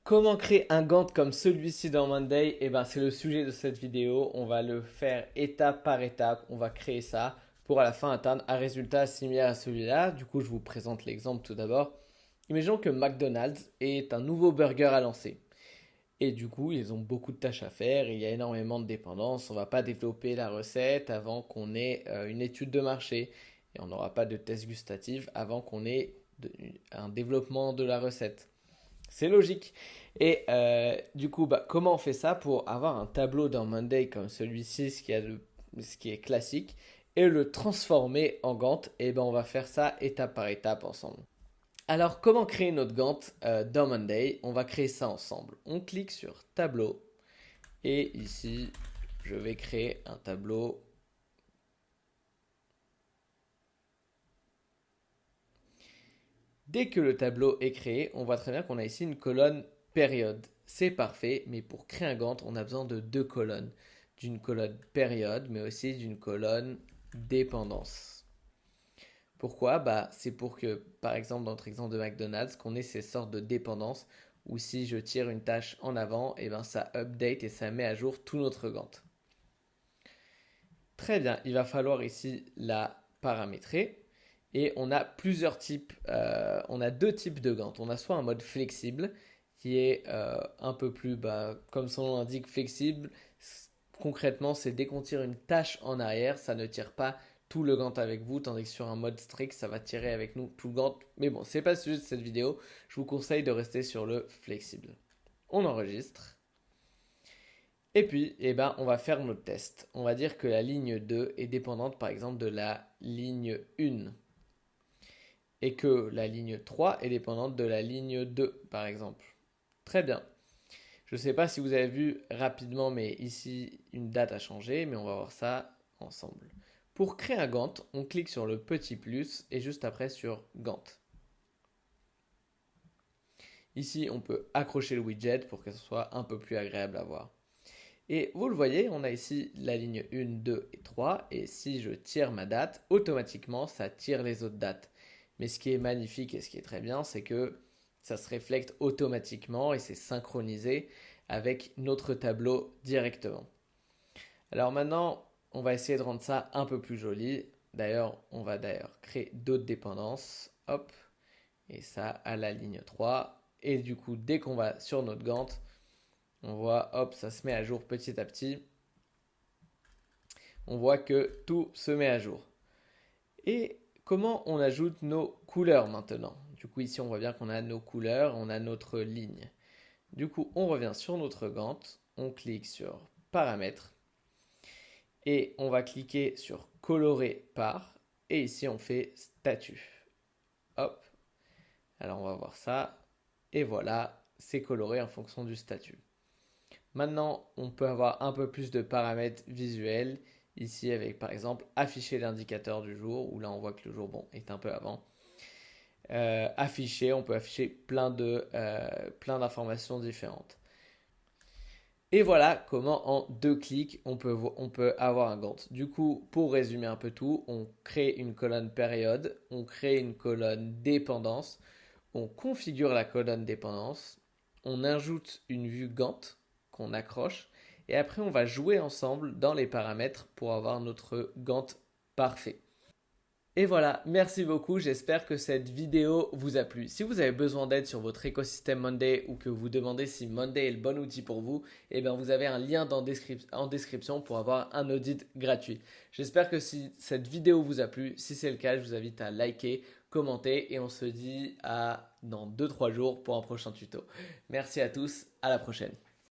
Comment créer un Gantt comme celui-ci dans Monday? Eh ben, c'est le sujet de cette vidéo. On va le faire étape par étape. On va créer ça pour à la fin atteindre un résultat similaire à celui-là. Du coup, je vous présente l'exemple tout d'abord. Imaginons que McDonald's est un nouveau burger à lancer. Et du coup, ils ont beaucoup de tâches à faire. Il y a énormément de dépendances. On ne va pas développer la recette avant qu'on ait une étude de marché. Et on n'aura pas de test gustatif avant qu'on ait un développement de la recette. C'est logique. Et du coup, comment on fait ça pour avoir un tableau dans Monday comme celui-ci, ce qui est classique, et le transformer en Gantt? Et ben, on va faire ça étape par étape ensemble. Alors, comment créer notre Gantt dans Monday? On va créer ça ensemble. On clique sur Tableau, et ici, je vais créer un tableau. Dès que le tableau est créé, on voit très bien qu'on a ici une colonne période. C'est parfait, mais pour créer un Gantt, on a besoin de deux colonnes. D'une colonne période, mais aussi d'une colonne dépendance. Pourquoi? C'est pour que, par exemple, dans notre exemple de McDonald's, qu'on ait ces sortes de dépendances où si je tire une tâche en avant, et ben ça update et ça met à jour tout notre Gantt. Très bien, il va falloir ici la paramétrer. Et on a plusieurs types, on a deux types de Gantt. On a soit un mode flexible qui est un peu plus, comme son nom l'indique, flexible. Concrètement, c'est dès qu'on tire une tâche en arrière, ça ne tire pas tout le Gantt avec vous, tandis que sur un mode strict, ça va tirer avec nous tout le Gantt. Mais bon, c'est pas le sujet de cette vidéo. Je vous conseille de rester sur le flexible. On enregistre. Et puis, on va faire notre test. On va dire que la ligne 2 est dépendante, par exemple, de la ligne 1 et que la ligne 3 est dépendante de la ligne 2, par exemple. Très bien. Je ne sais pas si vous avez vu rapidement, mais ici, une date a changé, mais on va voir ça ensemble. Pour créer un Gantt, on clique sur le petit plus et juste après sur Gantt. Ici, on peut accrocher le widget pour que ce soit un peu plus agréable à voir. Et vous le voyez, on a ici la ligne 1, 2 et 3. Et si je tire ma date, automatiquement, ça tire les autres dates. Mais ce qui est magnifique et ce qui est très bien, c'est que ça se reflète automatiquement et c'est synchronisé avec notre tableau directement. Alors maintenant, on va essayer de rendre ça un peu plus joli. D'ailleurs, on va créer d'autres dépendances. Hop, et ça à la ligne 3. Et du coup, dès qu'on va sur notre Gantt, on voit, hop, ça se met à jour petit à petit. On voit que tout se met à jour. Et comment on ajoute nos couleurs maintenant? Du coup, ici, on voit bien qu'on a nos couleurs, on a notre ligne. Du coup, on revient sur notre Gantt, on clique sur Paramètres et on va cliquer sur Colorer par et ici, on fait Statut. Hop, alors on va voir ça et voilà, c'est coloré en fonction du statut. Maintenant, on peut avoir un peu plus de paramètres visuels. Ici, avec par exemple afficher l'indicateur du jour, où là on voit que le jour est un peu avant. Afficher, on peut afficher plein d'informations différentes. Et voilà comment en deux clics on peut avoir un Gantt. Du coup, pour résumer un peu tout, on crée une colonne période, on crée une colonne dépendance, on configure la colonne dépendance, on ajoute une vue Gantt qu'on accroche et après on va jouer ensemble dans les paramètres pour avoir notre Gantt parfait. Et voilà, merci beaucoup, j'espère que cette vidéo vous a plu. Si vous avez besoin d'aide sur votre écosystème Monday ou que vous demandez si Monday est le bon outil pour vous, vous avez un lien en description pour avoir un audit gratuit. J'espère que si cette vidéo vous a plu, si c'est le cas, je vous invite à liker, commenter et on se dit à dans 2-3 jours pour un prochain tuto. Merci à tous, à la prochaine.